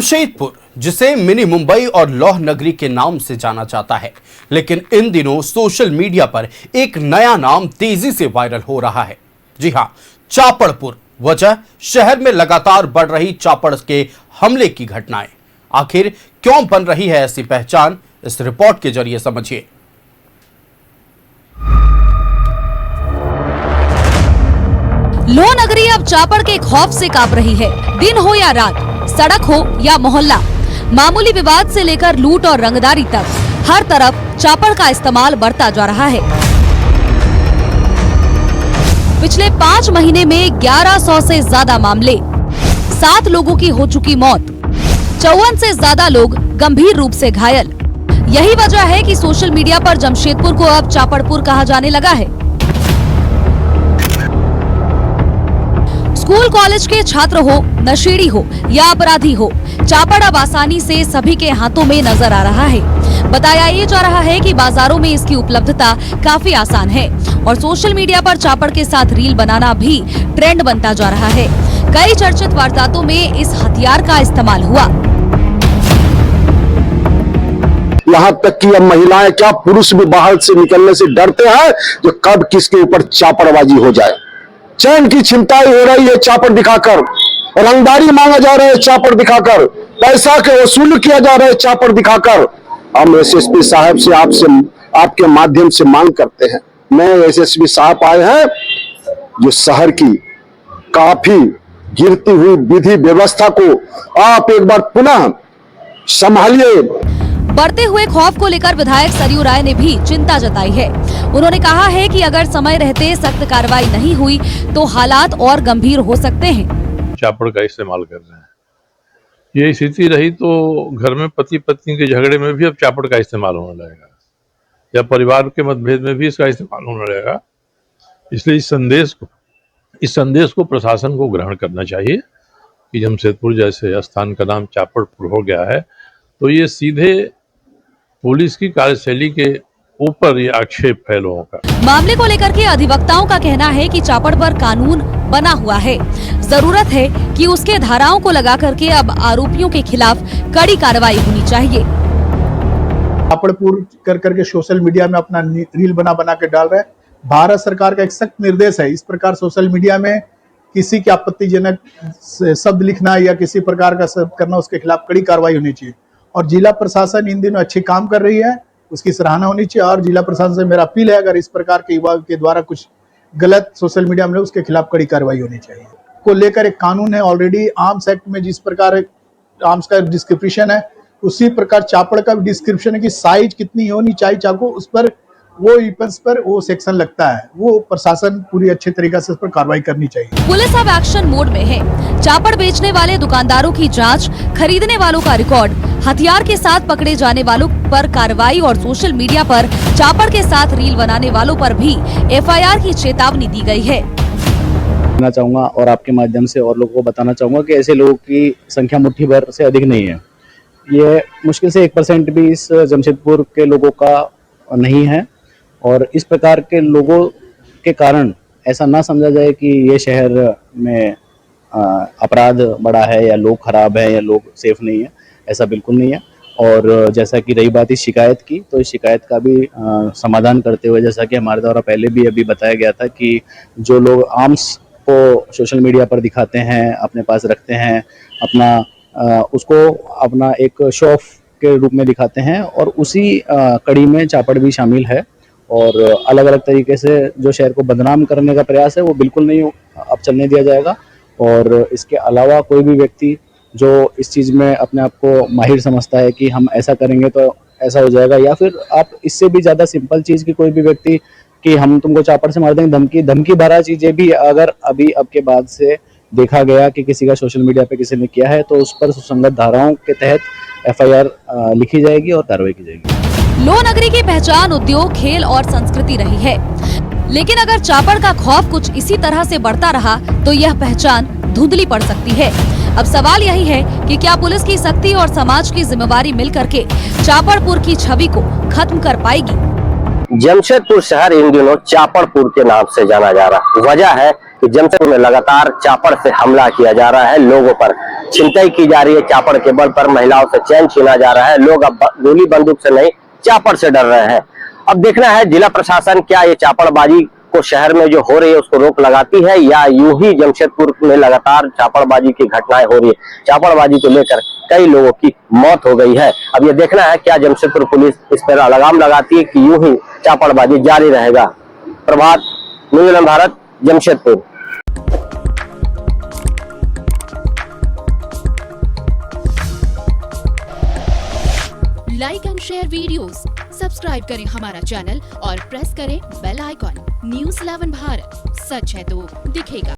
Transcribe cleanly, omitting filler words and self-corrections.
जमशेदपुर, जिसे मिनी मुंबई और लौह नगरी के नाम से जाना जाता है, लेकिन इन दिनों सोशल मीडिया पर एक नया नाम तेजी से वायरल हो रहा है। जी हां, चापड़पुर। वजह शहर में लगातार बढ़ रही चापड़ के हमले की घटनाएं। आखिर क्यों बन रही है ऐसी पहचान, इस रिपोर्ट के जरिए समझिए। लौह नगरी अब चापड़ के खौफ से कांप रही है। दिन हो या रात, सड़क हो या मोहल्ला, मामूली विवाद से लेकर लूट और रंगदारी तक हर तरफ चापड़ का इस्तेमाल बढ़ता जा रहा है। पिछले 5 महीने में 1100 से ज्यादा मामले, 7 लोगों की हो चुकी मौत, 54 से ज्यादा लोग गंभीर रूप से घायल। यही वजह है कि सोशल मीडिया पर जमशेदपुर को अब चापड़पुर कहा जाने लगा है। स्कूल कॉलेज के छात्र हो, नशेड़ी हो या अपराधी हो, चापड़ अब आसानी से सभी के हाथों में नजर आ रहा है। बताया ये जा रहा है कि बाजारों में इसकी उपलब्धता काफी आसान है और सोशल मीडिया पर चापड़ के साथ रील बनाना भी ट्रेंड बनता जा रहा है। कई चर्चित वारदातों में इस हथियार का इस्तेमाल हुआ। यहाँ तक कि अब महिलाएं क्या पुरुष भी बाहर से निकलने से डरते हैं जो कब किसके ऊपर चापड़बाजी हो जाए। चैन की छिनताई हो रही है चापड़ दिखाकर, रंगदारी मांगा जा रहा है चापड़ दिखाकर, पैसा के वसूल किया जा रहा है चापड़ दिखाकर। हम एसएसपी साहब से आपके माध्यम से मांग करते हैं। नए एसएसपी साहब आए हैं जो शहर की काफी गिरती हुई विधि व्यवस्था को आप एक बार पुनः संभालिए। बढ़ते हुए खौफ को लेकर विधायक सरयू राय ने भी चिंता जताई है। उन्होंने कहा है कि अगर समय रहते सख्त कार्रवाई नहीं हुई तो हालात और गंभीर हो सकते हैं। चापड़ का इस्तेमाल कर रहे हैं, ये स्थिति रही तो घर में पति पत्नी के झगड़े में भी अब चापड़ का इस्तेमाल होने लगेगा, या परिवार के मतभेद में भी इसका इस्तेमाल होने लगेगा। इसलिए इस संदेश को प्रशासन को ग्रहण करना चाहिए कि जमशेदपुर जैसे स्थान का नाम चापड़पुर हो गया है तो ये सीधे पुलिस की कार्यशैली के ऊपर ये आक्षेप है लोगों का। मामले को लेकर के अधिवक्ताओं का कहना है कि चापड़ पर कानून बना हुआ है, जरूरत है कि उसके धाराओं को लगा करके अब आरोपियों के खिलाफ कड़ी कार्रवाई होनी चाहिए। चापड़पुर कर करके सोशल मीडिया में अपना रील बना के डाल रहे हैं। भारत सरकार का एक सख्त निर्देश है, इस प्रकार सोशल मीडिया में किसी की आपत्तिजनक शब्द लिखना या किसी प्रकार का शब्द करना, उसके खिलाफ कड़ी कार्रवाई होनी चाहिए। और जिला प्रशासन इन दिनों अच्छे काम कर रही है, उसकी सराहना होनी चाहिए। और जिला प्रशासन से मेरा अपील है, अगर इस प्रकार के युवा के द्वारा कुछ गलत सोशल मीडिया में उसके खिलाफ कड़ी कार्रवाई होनी चाहिए। को लेकर एक कानून है ऑलरेडी, आर्म्स एक्ट में जिस प्रकार आर्म्स का डिस्क्रिप्शन है उसी प्रकार चापड़ का भी डिस्क्रिप्शन है कि साइज कितनी होनी चाहिए चाकू, उस पर वो वेपन्स पर वो सेक्शन लगता है। वो प्रशासन पूरी अच्छे तरीके से उस पर कार्रवाई करनी चाहिए। पुलिस अब एक्शन मोड में है। चापड़ बेचने वाले दुकानदारों की जांच, खरीदने वालों का रिकॉर्ड, हथियार के साथ पकड़े जाने वालों पर कार्रवाई और सोशल मीडिया पर चापड़ के साथ रील बनाने वालों पर भी एफआईआर की चेतावनी दी गई है। बताना चाहूँगा और आपके माध्यम से और लोगों को बताना चाहूँगा कि ऐसे लोगों की संख्या मुट्ठी भर से अधिक नहीं है। ये मुश्किल से 1% भी इस जमशेदपुर के लोगों का नहीं है और इस प्रकार के लोगों के कारण ऐसा ना समझा जाए कि ये शहर में अपराध बढ़ा है या लोग खराब है या लोग सेफ नहीं है, ऐसा बिल्कुल नहीं है। और जैसा कि रही बात इस शिकायत की, तो इस शिकायत का भी समाधान करते हुए, जैसा कि हमारे द्वारा पहले भी अभी बताया गया था कि जो लोग आर्म्स को सोशल मीडिया पर दिखाते हैं, अपने पास रखते हैं, उसको अपना एक शो ऑफ के रूप में दिखाते हैं और उसी कड़ी में चापड़ भी शामिल है। और अलग अलग तरीके से जो शहर को बदनाम करने का प्रयास है वो बिल्कुल नहीं अब चलने दिया जाएगा। और इसके अलावा कोई भी व्यक्ति जो इस चीज़ में अपने आप को माहिर समझता है कि हम ऐसा करेंगे तो ऐसा हो जाएगा, या फिर आप इससे भी ज़्यादा सिंपल चीज़ की कोई भी व्यक्ति कि हम तुमको चापड़ से मार देंगे, धमकी भरा चीज़ें भी अगर अब के बाद से देखा गया कि किसी का सोशल मीडिया पे किसी ने किया है तो उस पर सुसंगत धाराओं के तहत एफआईआर लिखी जाएगी और कार्रवाई की जाएगी। लौह नगरी की पहचान उद्योग, खेल और संस्कृति रही है, लेकिन अगर चापड़ का खौफ कुछ इसी तरह से बढ़ता रहा तो यह पहचान धुंधली पड़ सकती है। अब सवाल यही है कि क्या पुलिस की सख्ती और समाज की जिम्मेवारी मिलकर के चापड़पुर की छवि को खत्म कर पाएगी। जमशेदपुर शहर इन दिनों चापड़पुर के नाम से जाना जा रहा है। वजह है कि जमशेदपुर में लगातार चापड़ से हमला किया जा रहा है लोगों पर। छिनतई की जा रही है चापड़ के बल पर, महिलाओं से चैन छीना जा रहा है। लोग अब गोली बंदूक से नहीं चापड़ से डर रहे हैं। अब देखना है जिला प्रशासन क्या ये चापड़बाजी को शहर में जो हो रही है उसको रोक लगाती है, या यूं ही जमशेदपुर में लगातार चापड़बाजी की घटनाएं हो रही है। चापड़बाजी को लेकर कई लोगों की मौत हो गई है। अब ये देखना है क्या जमशेदपुर पुलिस इस पर लगाम लगाती है कि यूं ही चापड़बाजी जारी रहेगा। Prabhat, New Zealand Bharat, Jamshedpur. Like and share videos, subscribe करें हमारा चैनल और प्रेस करें बेल आइकॉन। न्यूज़ 11 भारत, सच है तो दिखेगा।